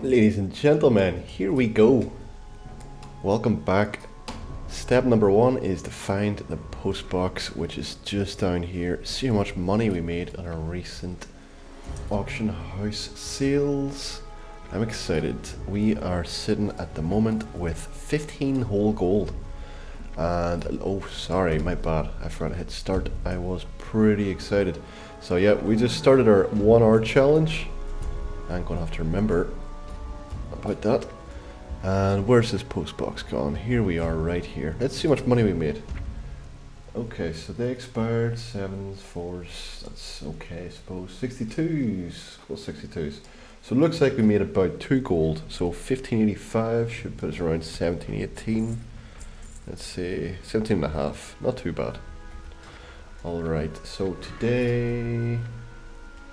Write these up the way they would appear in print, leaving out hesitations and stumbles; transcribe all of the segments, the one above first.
Ladies and gentlemen, here we go. Welcome back. Step number 1 is to find the post box, which is just down here. See how much money we made on our recent auction house sales. I'm excited. We are sitting at the moment with 15 whole gold. And oh, sorry, my bad. I forgot to hit start. I was pretty excited. So yeah, we just started our 1 hour challenge. I'm gonna have to remember about that. And where's this post box gone? Here we are, right here. Let's see how much money we made. Okay, so they expired 7s, 4s. That's okay, I suppose. 62s. Cool, 62s. So it looks like we made about 2 gold. So 1585 should put us around 1718. Let's see, 17 and a half. Not too bad. Alright, so today,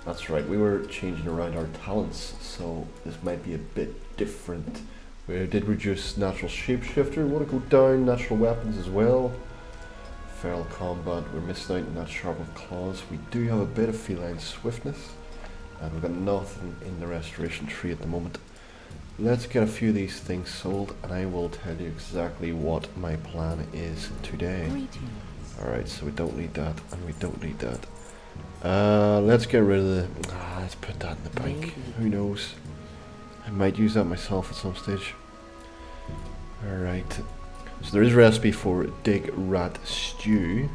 that's right, we were changing around our talents, so this might be a bit different. We did reduce natural shapeshifter, we want to go down natural weapons as well. Feral combat, we're missing out on that sharpened claws. We do have a bit of feline swiftness, and we've got nothing in the restoration tree at the moment. Let's get a few of these things sold, and I will tell you exactly what my plan is today. Alright, so we don't need that, and we don't need that. Let's get rid of the... let's put that in the bank. Who knows? I might use that myself at some stage. Alright. So there is a recipe for dig rat stew.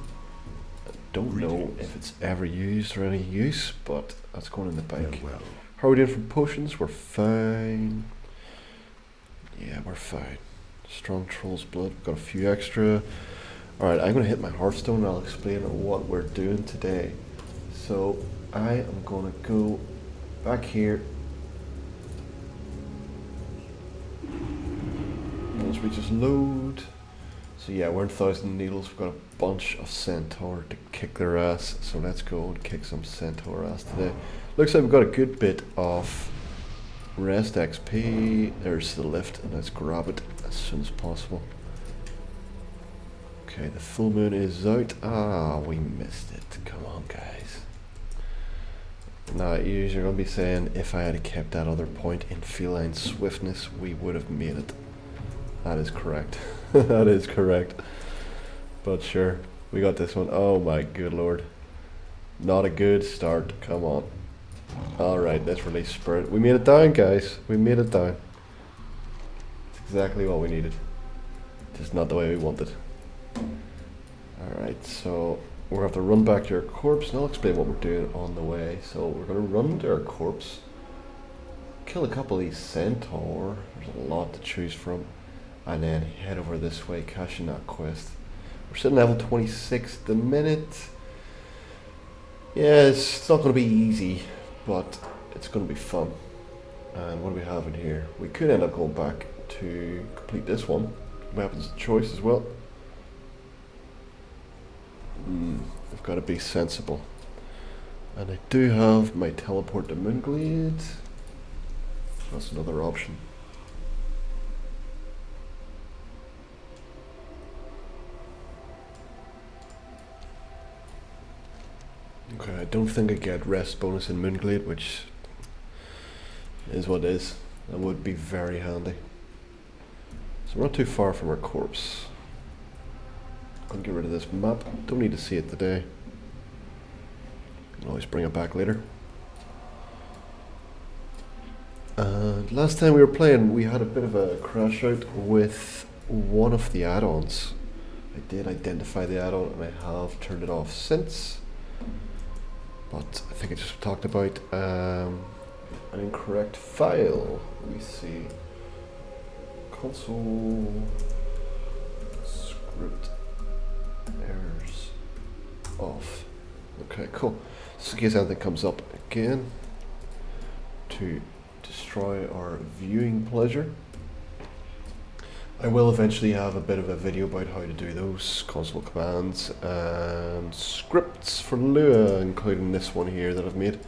I don't know if it's ever used or any use, but that's going in the bank. How are we doing for potions? We're fine. Yeah, we're fine. Strong troll's blood. We've got a few extra. Alright, I'm going to hit my hearthstone and I'll explain what we're doing today. So, I am going to go back here. Once we just load. So yeah, we're in 1,000 needles. We've got a bunch of Centaur to kick their ass. So let's go and kick some Centaur ass today. Looks like we've got a good bit of rest XP. There's the lift, and let's grab it as soon as possible. Okay, the full moon is out. Ah, we missed it. Come on, guys. Now, you're going to be saying, if I had kept that other point in feline swiftness, we would have made it. That is correct. That is correct. But sure, we got this one. Oh my good lord. Not a good start. Come on. Alright, let's release Spirit. We made it down, guys. We made it down. It's exactly what we needed. Just not the way we wanted. Alright, so we're going to have to run back to our corpse, and I'll explain what we're doing on the way. So we're going to run to our corpse, kill a couple of these Centaur, there's a lot to choose from, and then head over this way, cashing that quest. We're sitting level 26 at the minute. Yeah, it's not going to be easy, but it's going to be fun. And what do we have in here? We could end up going back to complete this one. Weapons of choice as well. I've got to be sensible. And I do have my teleport to Moonglade. That's another option. Okay, I don't think I get rest bonus in Moonglade, which is what it is. That would be very handy. So we're not too far from our corpse. I'll get rid of this map. Don't need to see it today. Can always bring it back later. And last time we were playing, we had a bit of a crash out with one of the add-ons. I did identify the add-on and I have turned it off since. But I think I just talked about an incorrect file. Let me see. Console script errors off. Okay, cool. So in case anything comes up again, to destroy our viewing pleasure. I will eventually have a bit of a video about how to do those console commands and scripts for Lua, including this one here that I've made.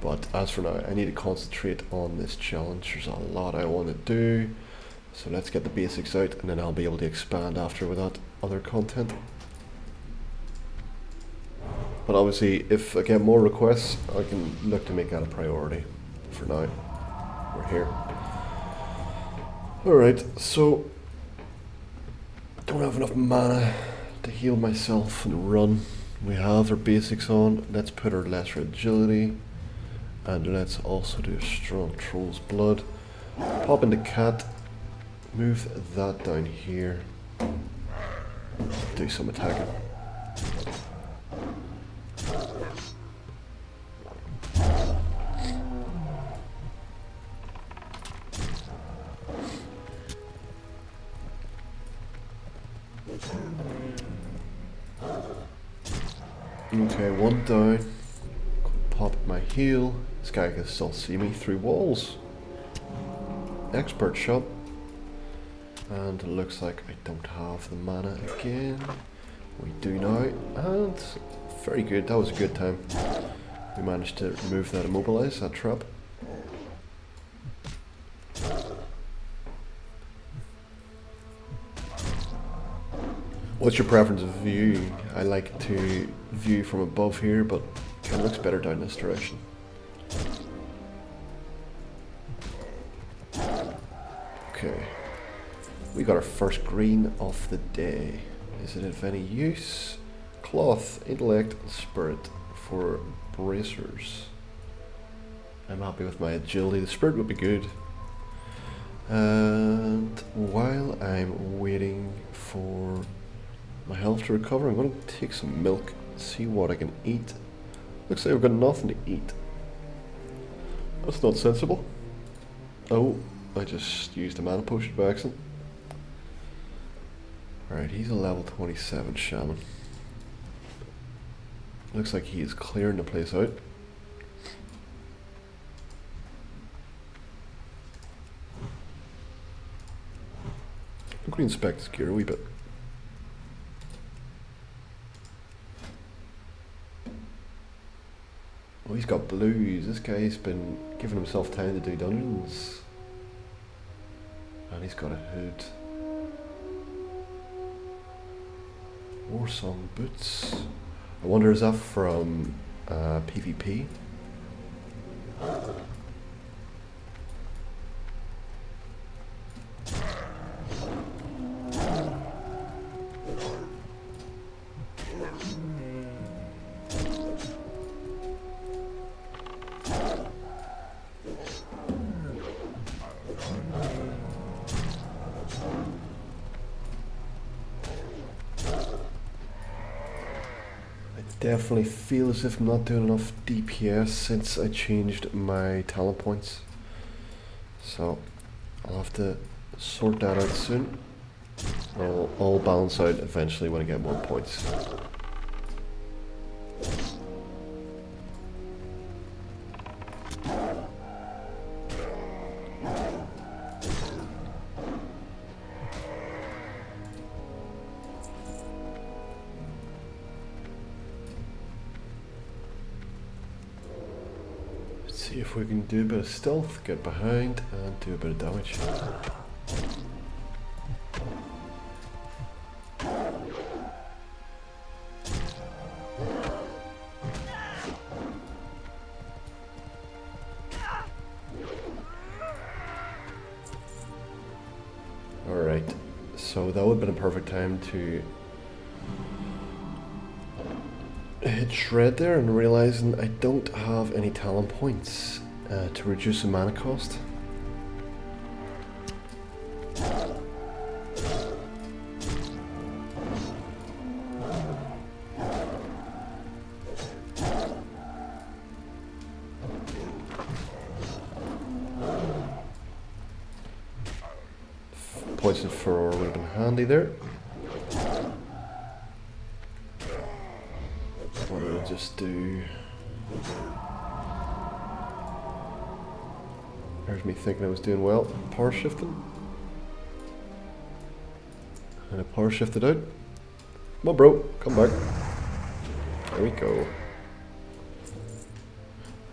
But as for now, I need to concentrate on this challenge. There's a lot I want to do. So let's get the basics out, and then I'll be able to expand after with that other content. But obviously, if I get more requests, I can look to make that a priority. For now, we're here. Alright, so don't have enough mana to heal myself and run. We have our basics on. Let's put our lesser agility, and let's also do a strong troll's blood. Pop into cat, move that down here, do some attacking. Okay, one down. Pop my heal. This guy can still see me through walls. Expert shot. And it looks like I don't have the mana again. We do now. And very good. That was a good time. We managed to remove that immobilize, that trap. What's your preference of viewing? I like to view from above here, but it kind of looks better down this direction. Okay, we got our first green of the day. Is it of any use? Cloth, intellect, and spirit for bracers. I'm happy with my agility. The spirit would be good. And while I'm waiting for my health to recover, I'm going to take some milk, see what I can eat. Looks like I've got nothing to eat. That's not sensible. Oh, I just used a mana potion by accident. Alright, he's a level 27 shaman. Looks like he is clearing the place out. I'm going to inspect his gear a wee bit. Oh, he's got blues. This guy's been giving himself time to do dungeons. And he's got a hood. Warsong boots. I wonder, is that from PvP? Definitely feel as if I'm not doing enough DPS since I changed my talent points. So I'll have to sort that out soon. I'll all balance out eventually when I get more points. See if we can do a bit of stealth, get behind, and do a bit of damage. Alright, so that would have been a perfect time to hit shred there, and realizing I don't have any talent points to reduce the mana cost. Points in furrow would have been handy there. What did I just do? There's me thinking I was doing well. Power shifting. And I power shifted out. Come on, bro, come back. There we go.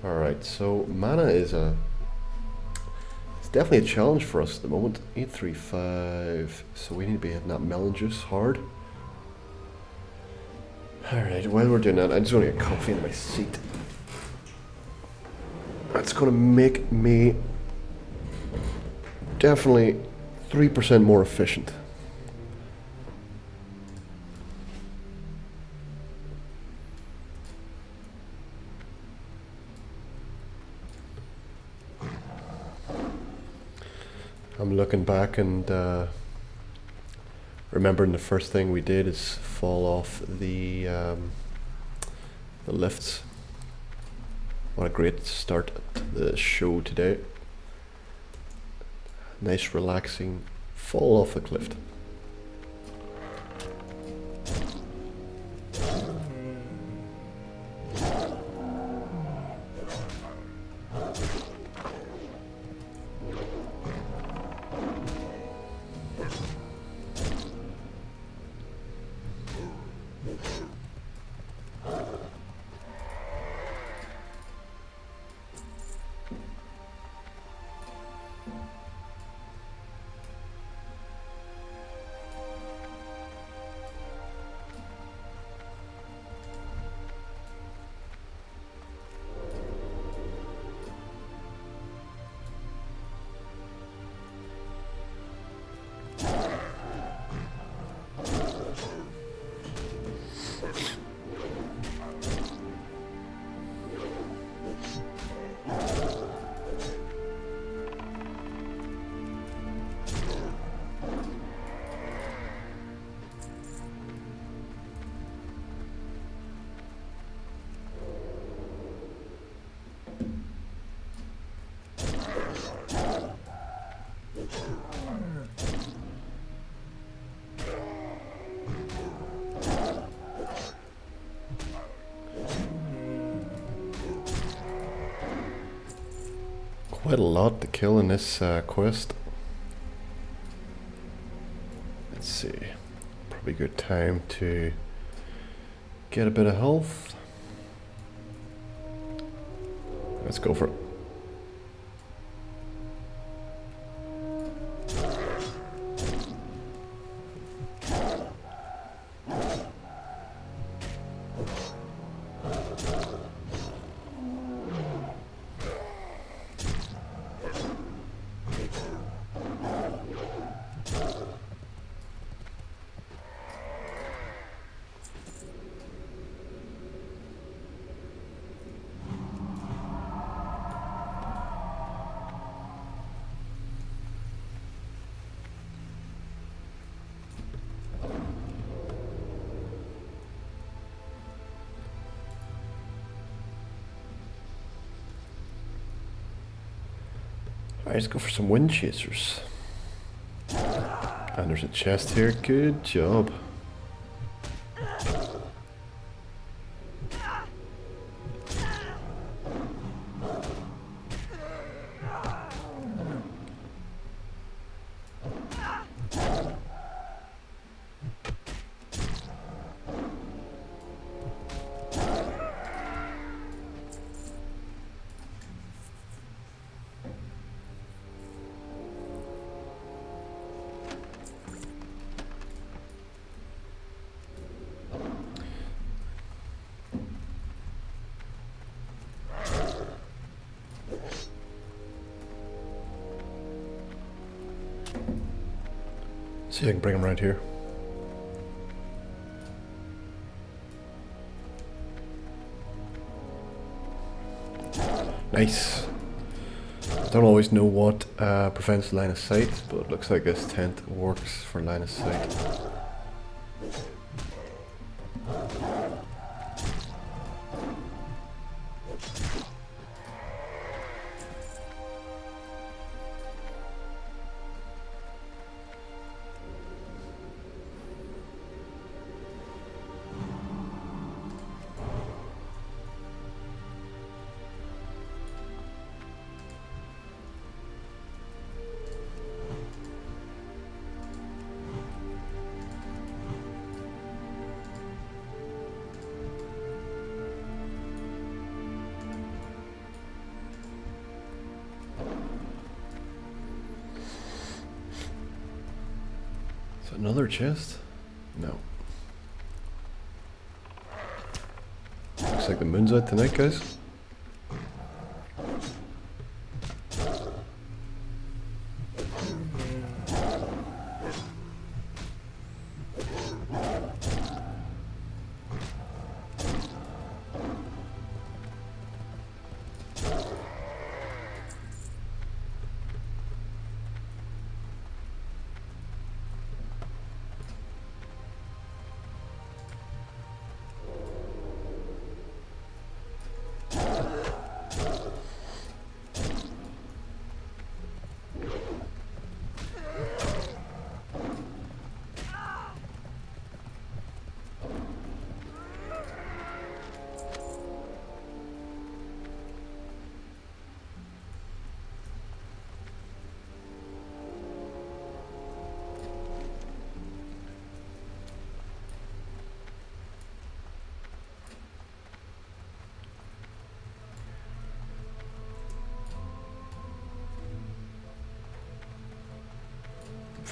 Alright, so mana is it's definitely a challenge for us at the moment. 835. So we need to be hitting that melon juice hard. Alright, while we're doing that, I just want to get coffee into my seat. That's going to make me definitely 3% more efficient. I'm looking back and remembering the first thing we did is fall off the lifts. What a great start to the show today. Nice relaxing fall off a cliff. Quite a lot to kill in this quest. Let's see, probably good time to get a bit of health. Let's go for it. Alright, let's go for some wind chasers. And there's a chest here, good job. See if I can bring him around here. Nice. I don't always know what prevents line of sight, but it looks like this tent works for line of sight. Another chest? No. Looks like the moon's out tonight, guys.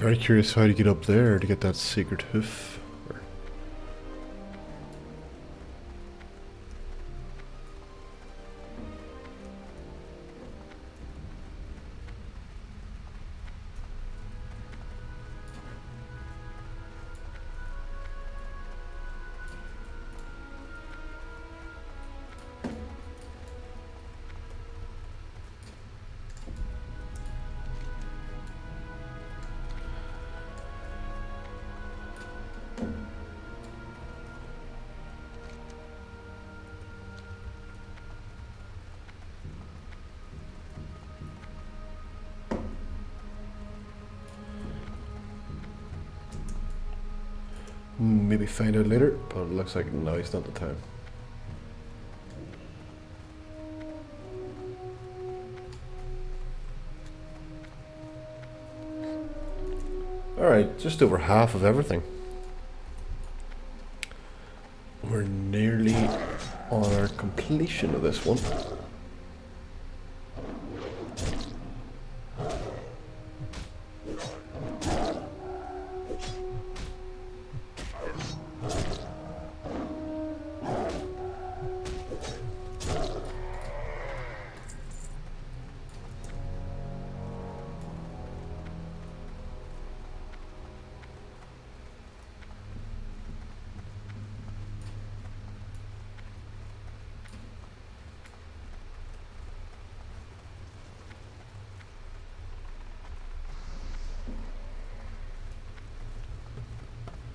Very curious how to get up there to get that secret hoof. Maybe find out later, but it looks like now is not the time. Alright, just over half of everything. We're nearly on our completion of this one.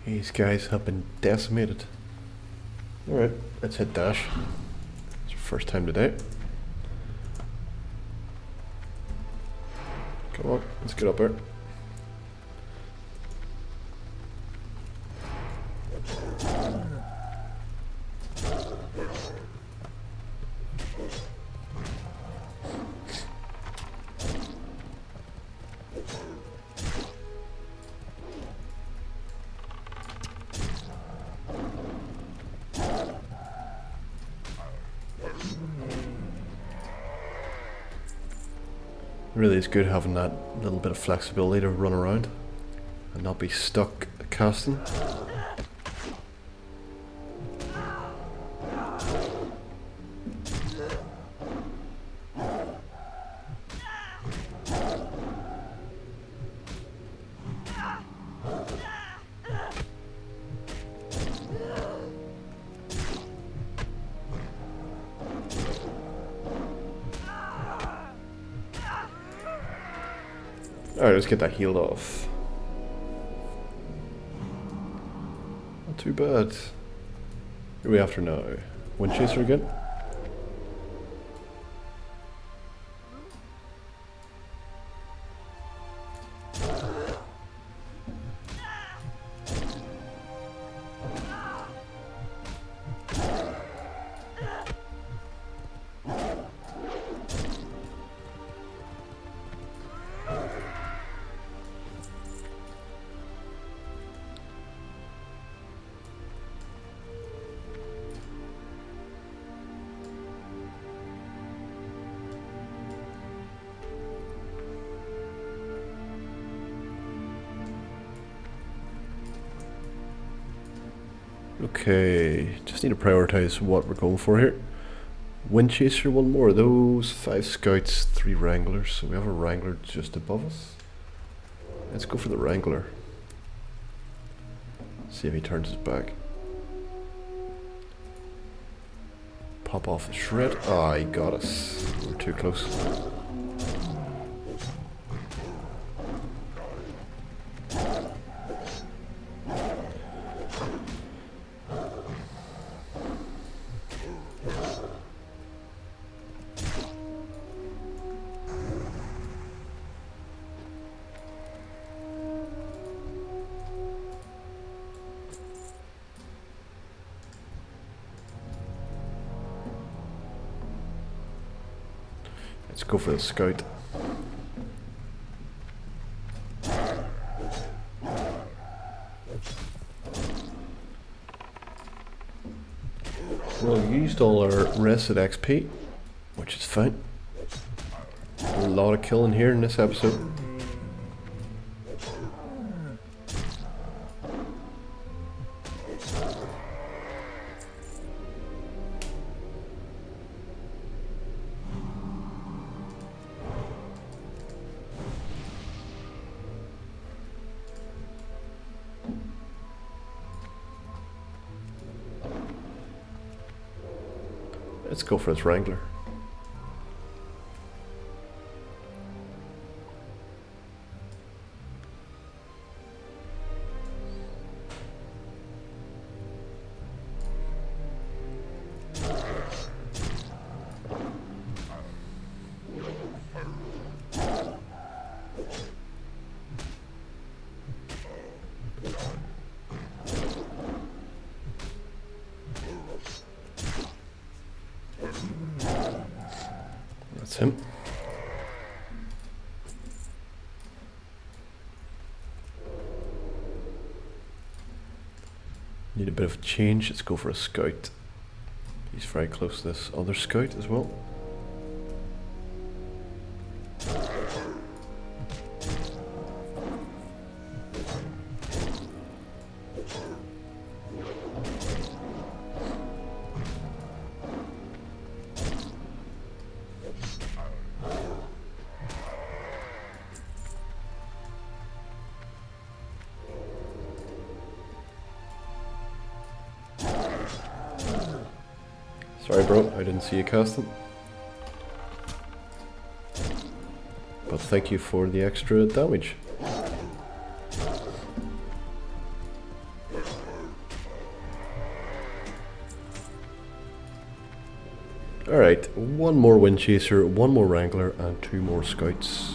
These guys have been decimated. Alright, let's hit dash. It's our first time today. Come on, let's get up there. Really is good having that little bit of flexibility to run around and not be stuck casting. Alright, let's get that healed off. Not too bad. Who are we after now? Windchaser again? Okay, just need to prioritize what we're going for here. Windchaser, one more of those, 5 scouts, 3 wranglers, so we have a wrangler just above us. Let's go for the wrangler. See if he turns his back. Pop off the shred. Ah, he got us. We're too close. Let's go for the scout. Well, we used all our rested XP, which is fine. A lot of killing here in this episode. Let's go for this Wrangler. That's him. Need a bit of change. Let's go for a scout. He's very close to this other scout as well. Sorry bro, I didn't see you casting. But thank you for the extra damage. Alright, one more Wind Chaser, one more Wrangler, and two more Scouts.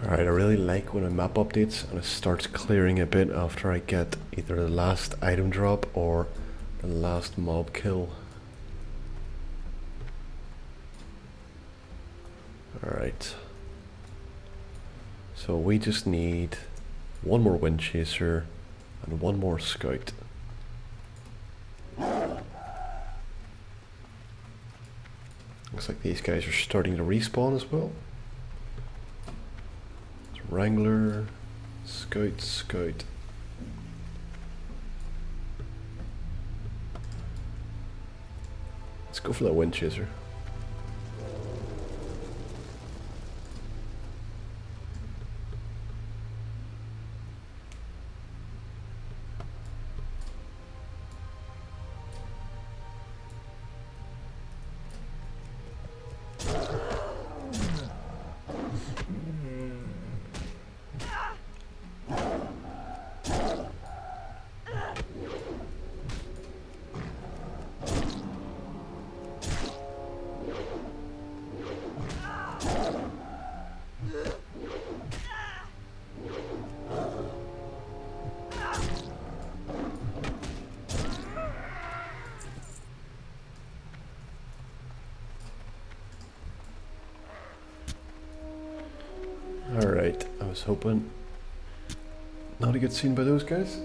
Alright, I really like when a map updates and it starts clearing a bit after I get either the last item drop or the last mob kill. Alright. So we just need one more Wind Chaser and one more Scout. Looks like these guys are starting to respawn as well. Wrangler, Scout, Scout. Let's go for that Wind Chaser. Alright, I was hoping not to get seen by those guys.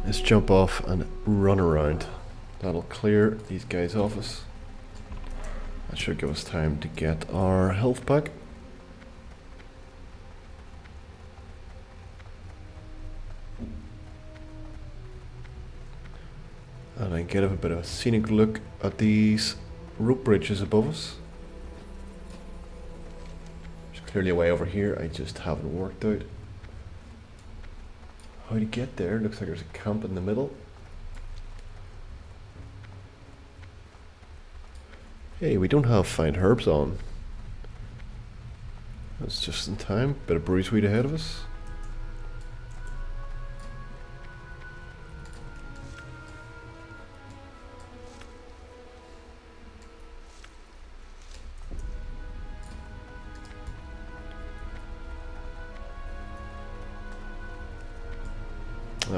Let's jump off and run around. That'll clear these guys off us. That should give us time to get our health back. And I get a bit of a scenic look at these rope bridges above us. Clearly a way over here, I just haven't worked out how to get there. Looks like there's a camp in the middle. Hey, we don't have find herbs on. That's just in time. Bit of bruiseweed ahead of us.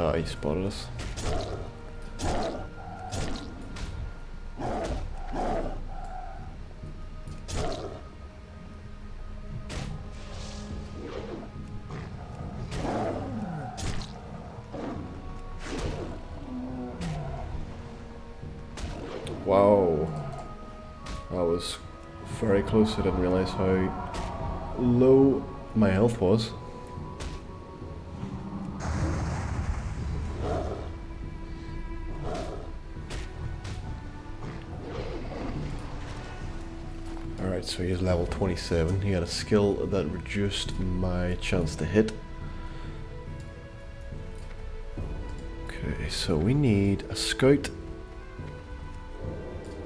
Ah, he spotted us. Wow, that was very close. I didn't realize how low my health was. Alright, so he's level 27. He had a skill that reduced my chance to hit. Okay, so we need a scout.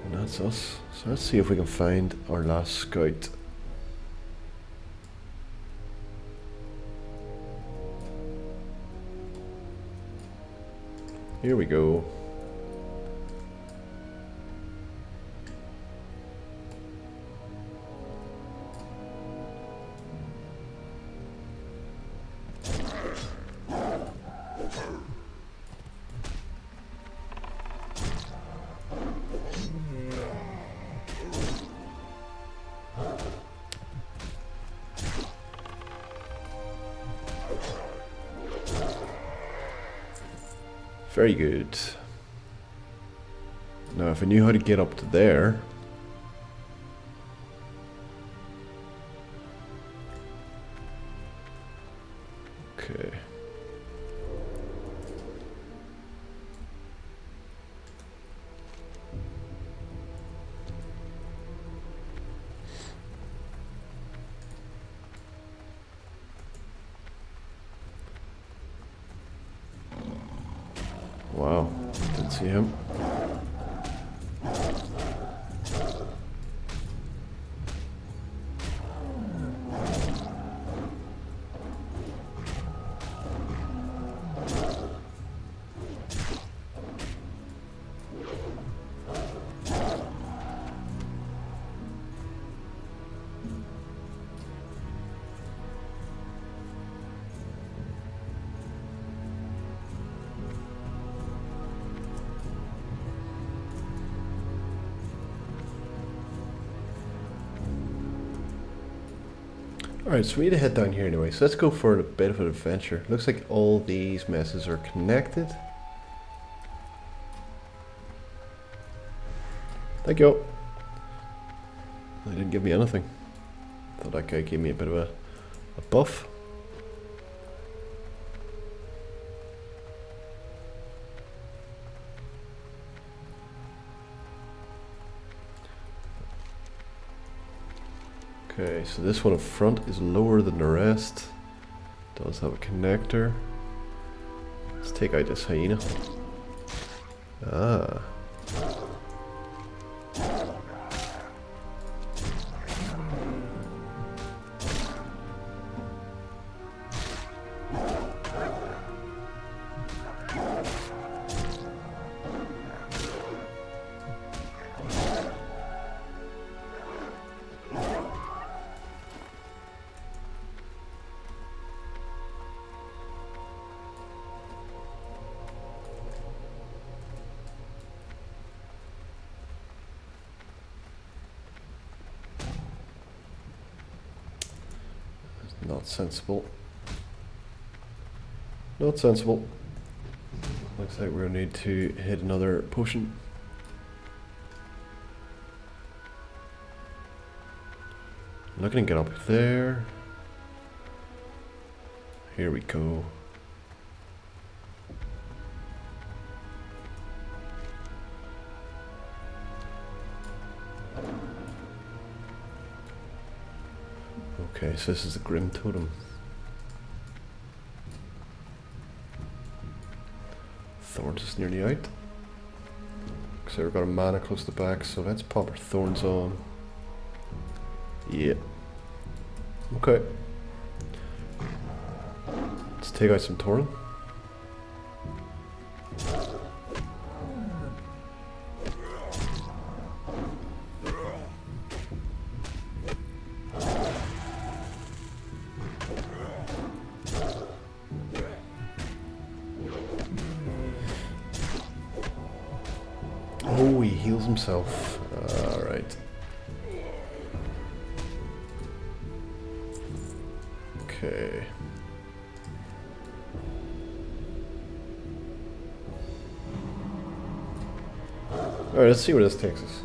And that's us. So let's see if we can find our last scout. Here we go. Very good. Now if I knew how to get up to there. Okay. Wow, didn't see him. Alright, so we need to head down here anyway, so let's go for a bit of an adventure. Looks like all these messes are connected. Thank you. They didn't give me anything. Thought that guy gave me a bit of a buff. Okay, so this one up front is lower than the rest. Does have a connector. Let's take out this hyena. Ah. Not sensible. Not sensible. Looks like we're gonna need to hit another potion. I'm not gonna get up there. Here we go. Okay, so this is the Grim Totem. Thorns is nearly out. So we've got a mana close to the back, so let's pop our thorns on. Yeah. Okay. Let's take out some Tauren. Heals himself. Alright. Okay. Alright, let's see where this takes us.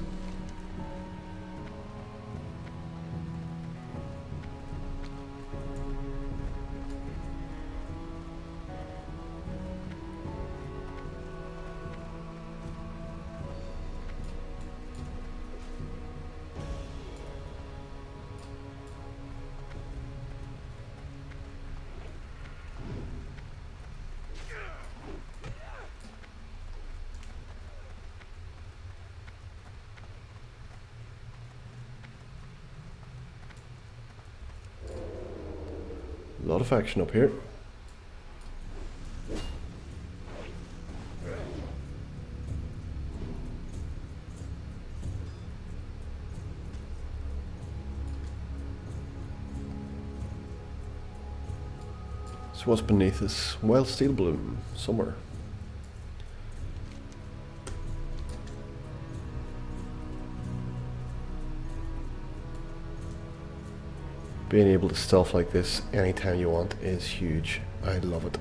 A lot of action up here. So what's beneath this? Wild steel bloom. Summer. Being able to stealth like this anytime you want is huge. I love it.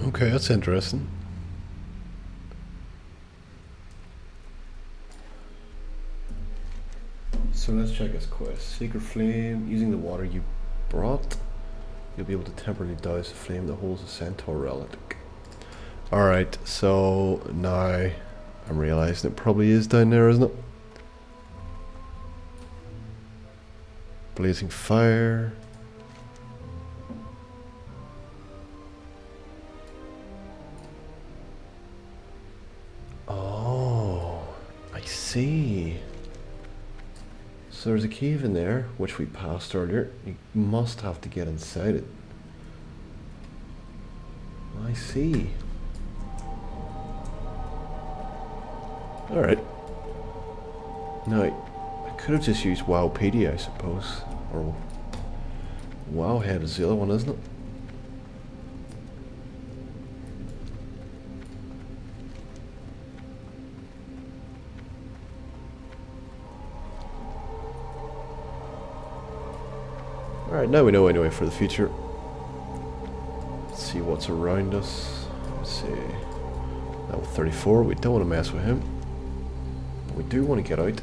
Okay, that's interesting. So let's check this quest. Secret flame. Using the water you brought, you'll be able to temporarily douse the flame that holds a Centaur relic. Alright, so now I'm realizing it probably is down there, isn't it? Blazing fire. See, so there's a cave in there which we passed earlier. You must have to get inside it. I see. Alright. Now I could have just used Wowpedia, I suppose, or Wowhead is the other one, isn't it? Alright, now we know anyway for the future. Let's see what's around us. Let's see. Level 34, we don't want to mess with him. But we do want to get out.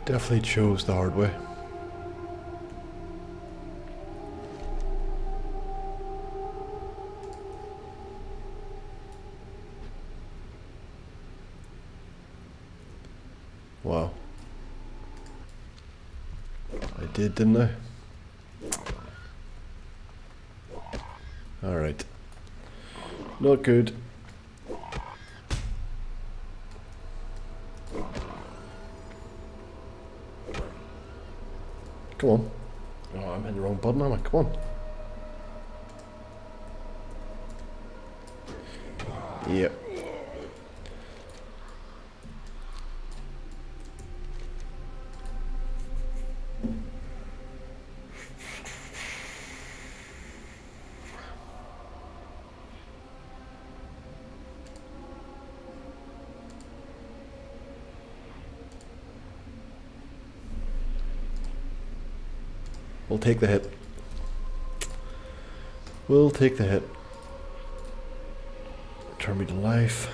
Definitely chose the hard way. Wow. I did, didn't I? Alright. Not good. Come on. Oh, I'm in the wrong button, am I? Come on. Yep. We'll take the hit. We'll take the hit. Return me to life.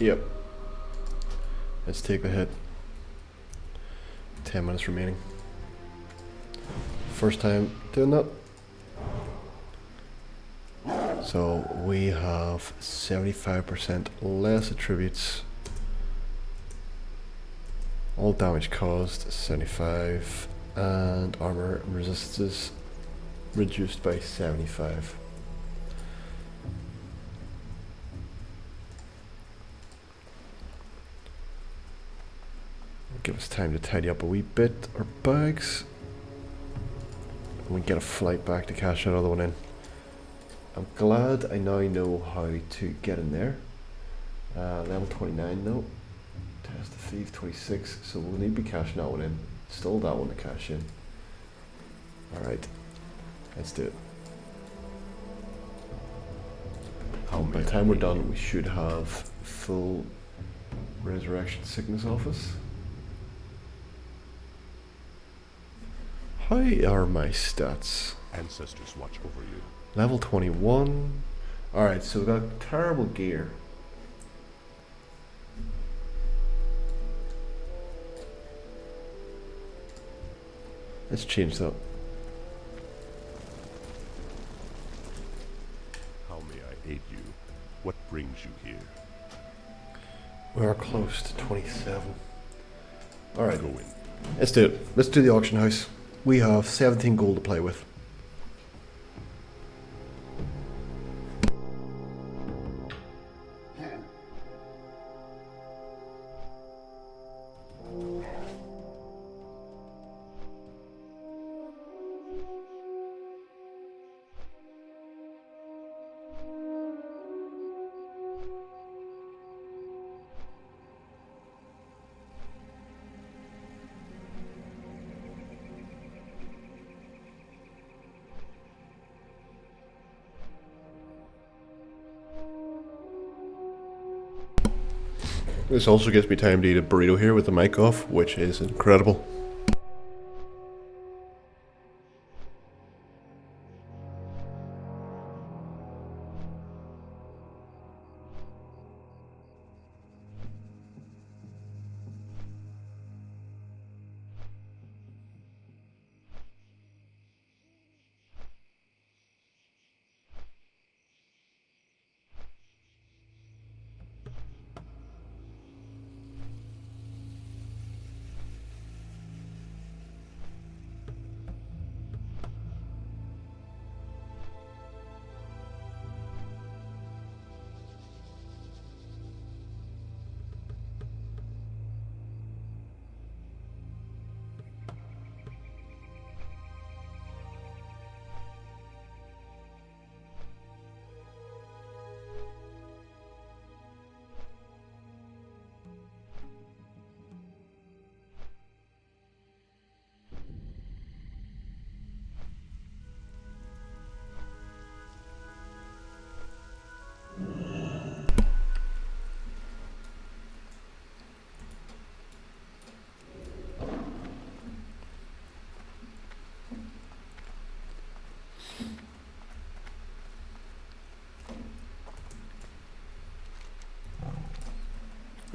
Yep. Let's take the hit. 10 minutes remaining. First time doing that. So we have 75% less attributes. All damage caused 75, and armor resistances reduced by 75. Give us time to tidy up a wee bit our bags. And we get a flight back to cash that other one in. I'm glad I now know how to get in there. Level 29 though. Test the thief 26, so we'll need to be cashing that one in. Still that one to cash in. Alright, let's do it. By the time we're done, we should have full resurrection sickness office. How are my stats? Ancestors watch over you. Level 21. Alright, so we've got terrible gear. Let's change that. How may I aid you? What brings you here? We are close to 27. Alright, Go in. let's do it. Let's do the auction house. We have 17 gold to play with. This also gives me time to eat a burrito here with the mic off, which is incredible.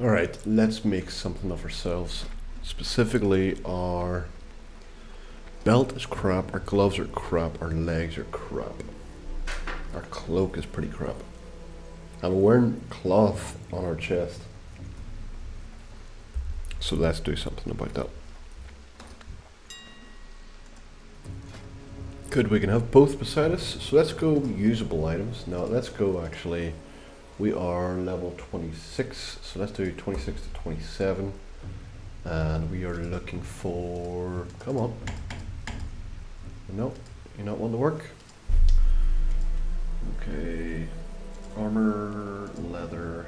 Alright, let's make something of ourselves. Specifically, our belt is crap, our gloves are crap, our legs are crap. Our cloak is pretty crap. And we're wearing cloth on our chest. So let's do something about that. Good, we can have both beside us. So let's go usable items. Now let's go actually, we are level 26. So let's do 26 to 27. And we are looking for, come on. No, you're not one to work. Okay, armor, leather.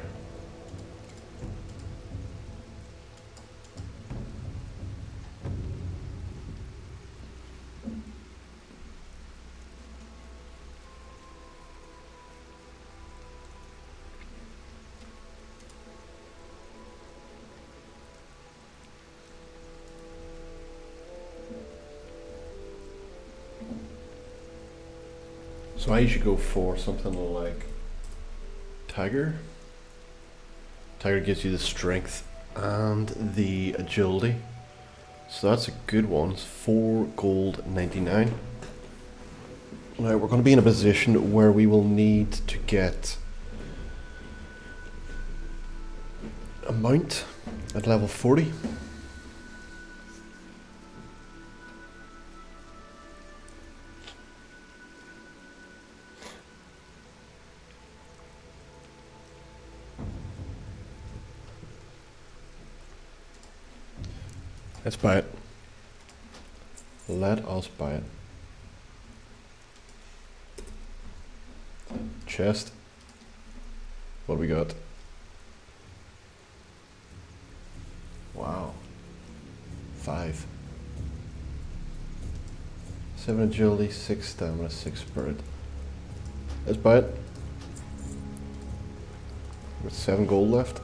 So I usually go for something like Tiger. Tiger gives you the strength and the agility. So that's a good one. It's 4 gold 99. Now we're going to be in a position where we will need to get a mount at level 40. Let's buy it. Let us buy it. Chest. What do we got? Wow. 5. 7 agility, 6 stamina, 6 spirit. Let's buy it. With 7 gold left.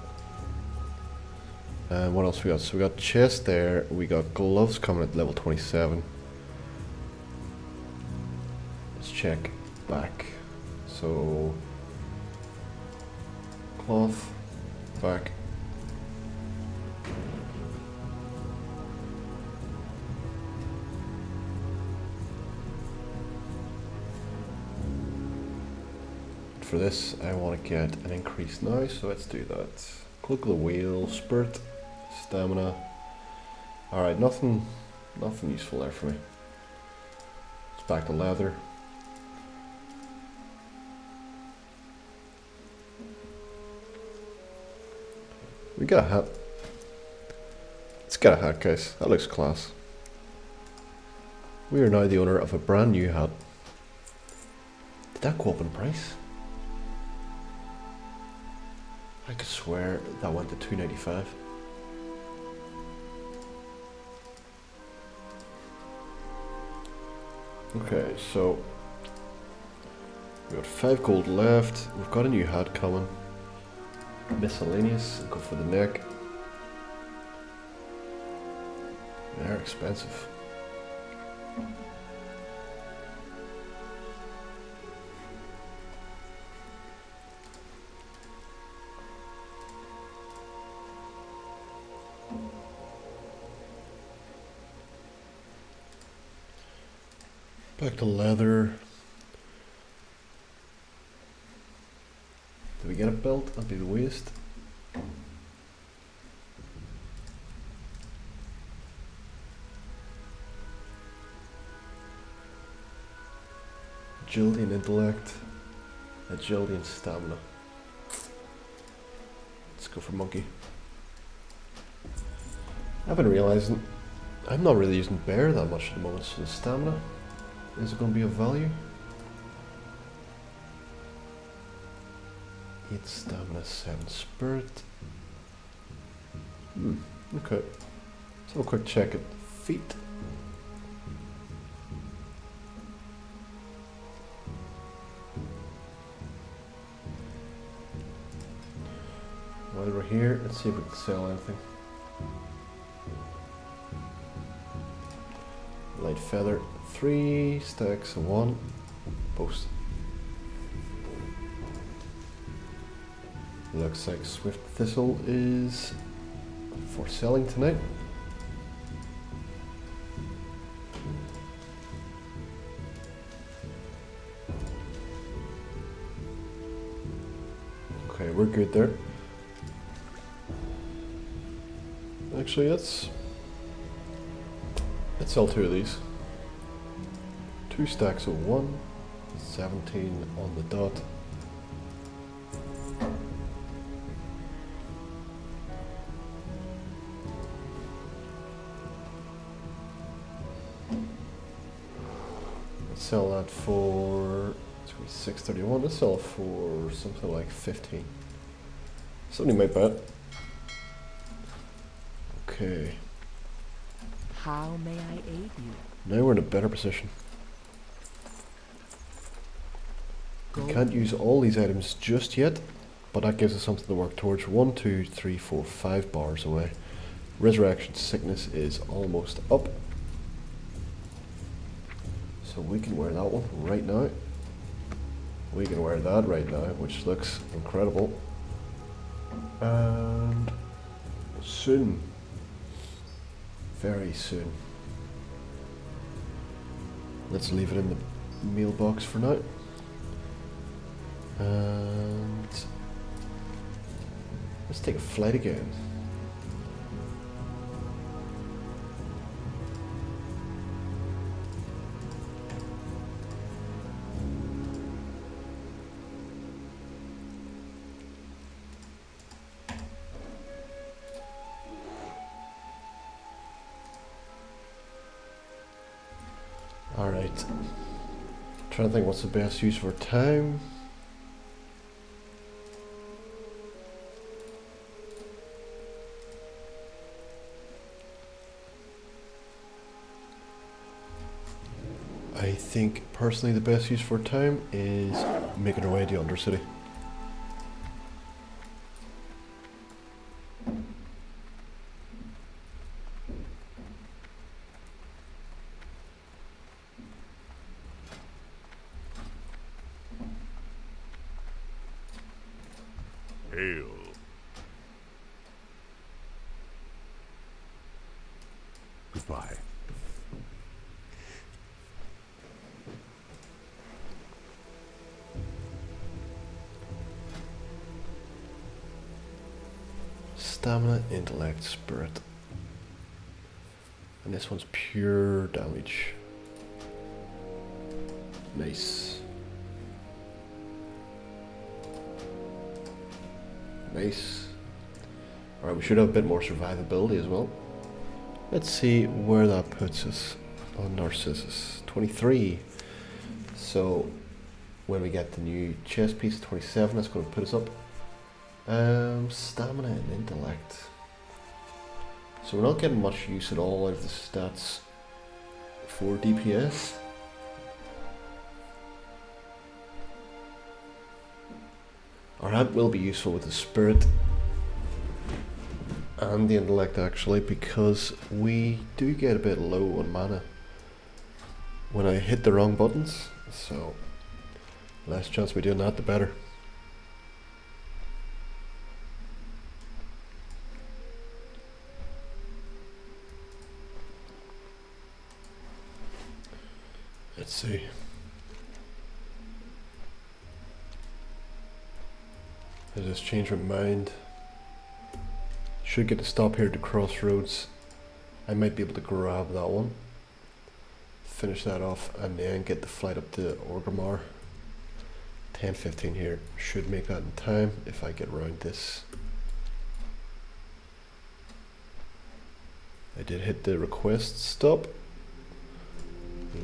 And what else we got? So we got chest there, we got gloves coming at level 27. Let's check back. So cloth, back. For this I want to get an increase now, so let's do that. Cloak of the wheel, spirit, stamina. Alright, nothing useful there for me. It's back to leather. We got a hat. Let's get a hat, guys. That looks class. We are now the owner of a brand new hat. Did that go up in price? I could swear that went to $2.95. Okay, so we got 5 gold left. We've got a new hat coming. Miscellaneous. Go for the neck. They're expensive. Back to leather. Did we get a belt? That'd be the waist. Agility and intellect. Agility and stamina. Let's go for monkey. I've been realizing I'm not really using bear that much at the moment, so the stamina, is it going to be of value? 8 stamina, 7 spirit. Okay. Let's have a quick check at feet. While we're here, let's see if we can sell anything. Light feather, 3 stacks of 1 post. Looks like swift thistle is for selling tonight. Okay, we're good there. Actually, let's sell 2 of these. 2 stacks of 1, 17 on the dot. sell that for, it's going to be 631. Let's sell it for something like 15. Somebody might bet. Okay. How may I aid you? Now we're in a better position. We can't use all these items just yet, but that gives us something to work towards. 1, 2, 3, 4, 5 bars away. Resurrection Sickness is almost up. So we can wear that one right now. We can wear that right now, which looks incredible. And soon, very soon. Let's leave it in the mailbox for now. And let's take a flight again. Alright. Trying to think what's the best use of our time. I think personally the best use for time is making our way to Undercity. Hail. Goodbye. Stamina, intellect, spirit. And this one's pure damage. Nice. Nice. Alright, we should have a bit more survivability as well. Let's see where that puts us on Narcissus. 23. So when we get the new chest piece, 27, that's going to put us up. Stamina and intellect. So we're not getting much use at all out of the stats for DPS. Our hand will be useful with the spirit and the intellect actually, because we do get a bit low on mana when I hit the wrong buttons, so less chance we doing that the better. Let's see. I just changed my mind. Should get to stop here at the crossroads. I might be able to grab that one. Finish that off and then get the flight up to Orgrimmar. 10:15 here. Should make that in time if I get around this. I did hit the request stop.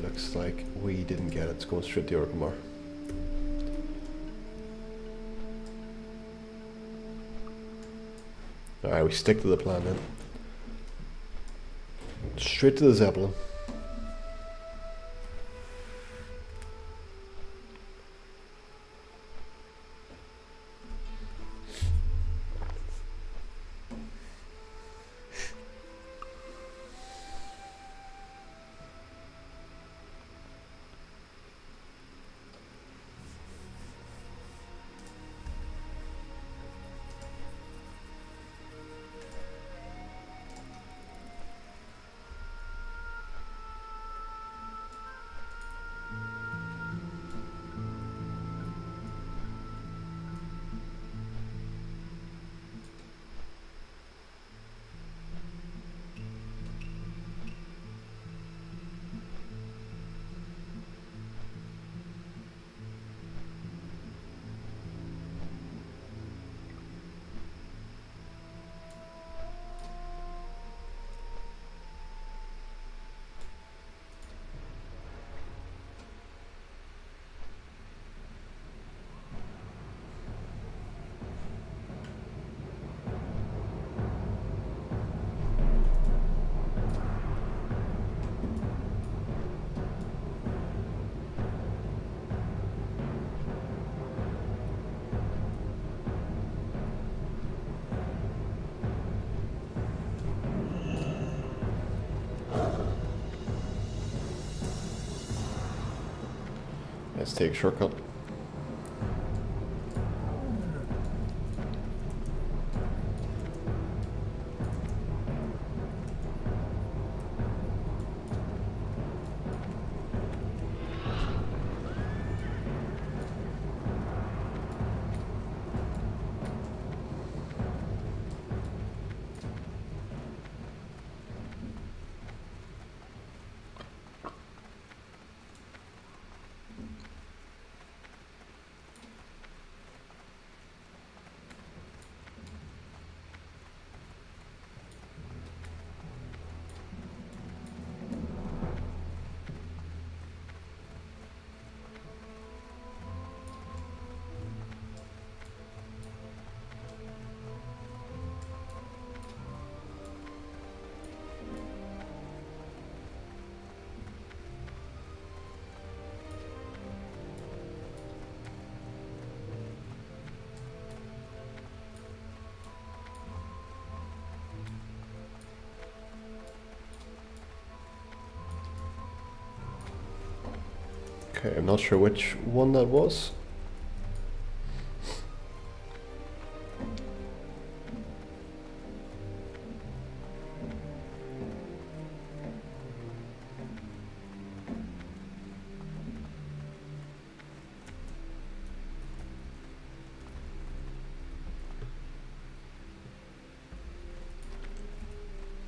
Looks like we didn't get it. It's going straight to Orgrimmar. Alright, we stick to the plan then. Straight to the Zeppelin. Let's take a shortcut. Okay, I'm not sure which one that was.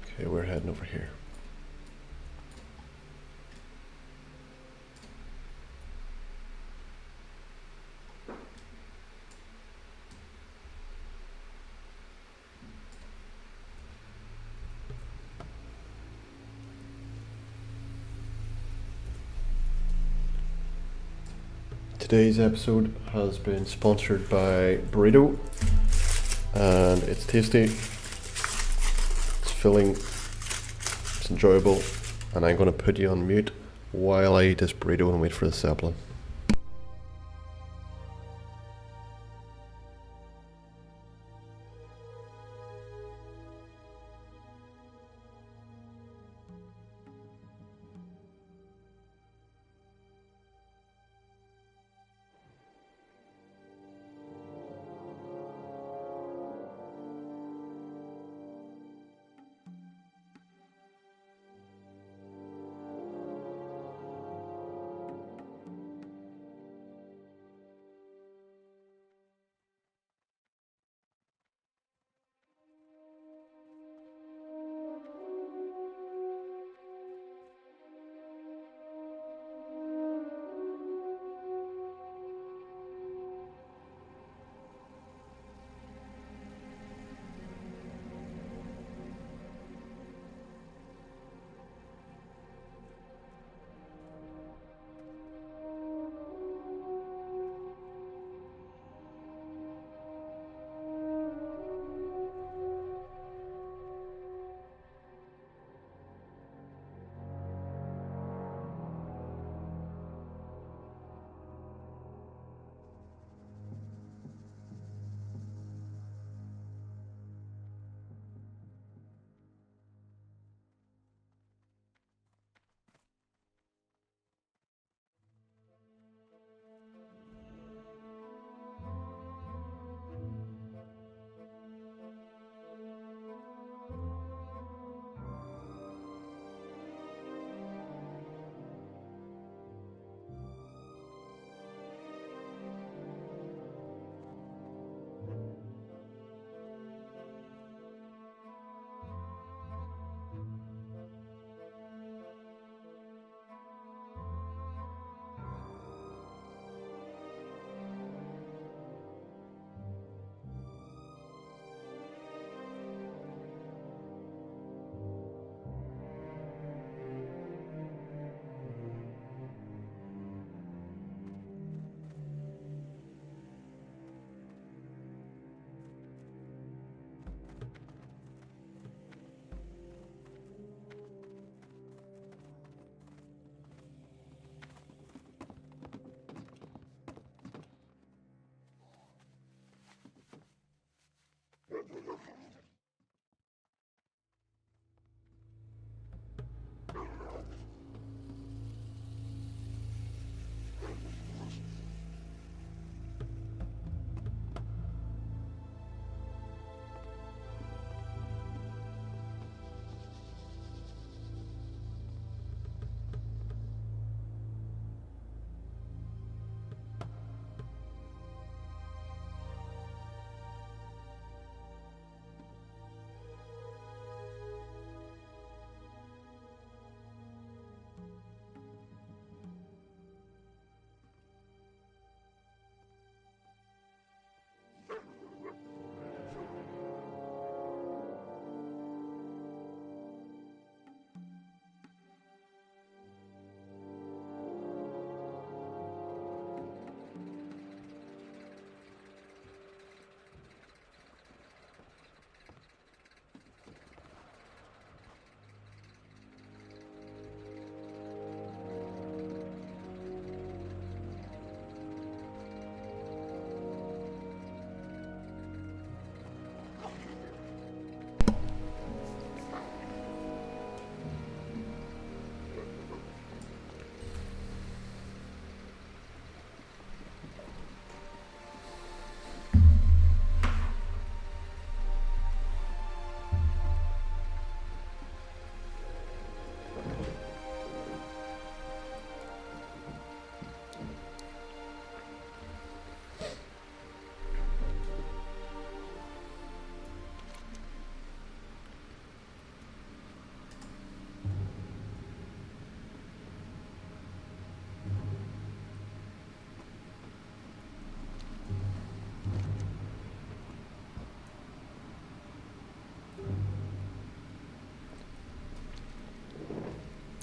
Okay, we're heading over here. Today's episode has been sponsored by Burrito, and it's tasty, it's filling, it's enjoyable, and I'm going to put you on mute while I eat this burrito and wait for the sapling.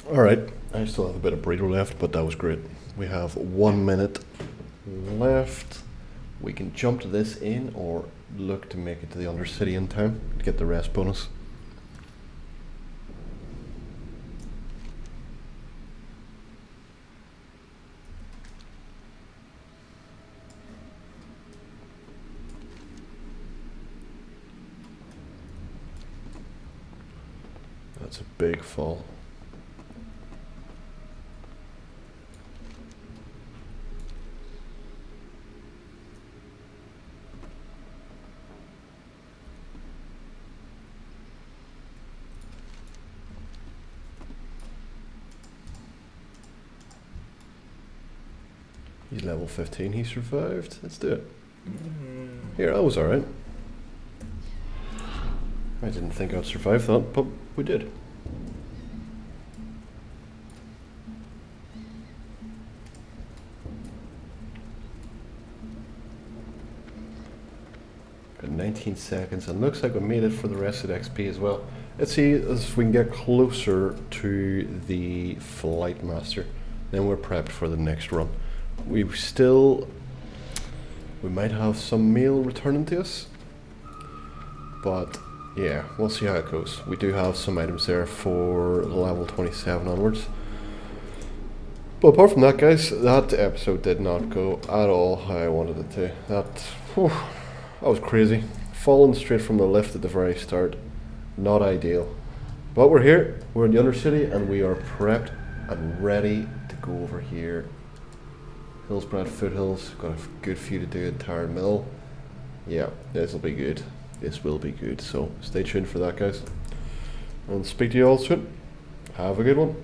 Alright, I still have a bit of burrito left, but that was great. We have 1 minute left. We can jump to this inn or look to make it to the Undercity in time to get the rest bonus. That's a big fall. He's level 15, he survived. Let's do it. Here, that was alright. I didn't think I'd survive that, but we did. Got 19 seconds, and looks like we made it for the rest of the XP as well. Let's see if we can get closer to the Flight Master. Then we're prepped for the next run. We might have some mail returning to us, but yeah, we'll see how it goes. We do have some items there for level 27 onwards. But apart from that, guys, that episode did not go at all how I wanted it to. That was crazy. Falling straight from the lift at the very start. Not ideal. But we're here, we're in the Undercity, and we are prepped and ready to go over here. Hillsbrad Foothills, got a good few to do at Tower Mill. Yeah, this will be good. This will be good. So stay tuned for that, guys. And speak to you all soon. Have a good one.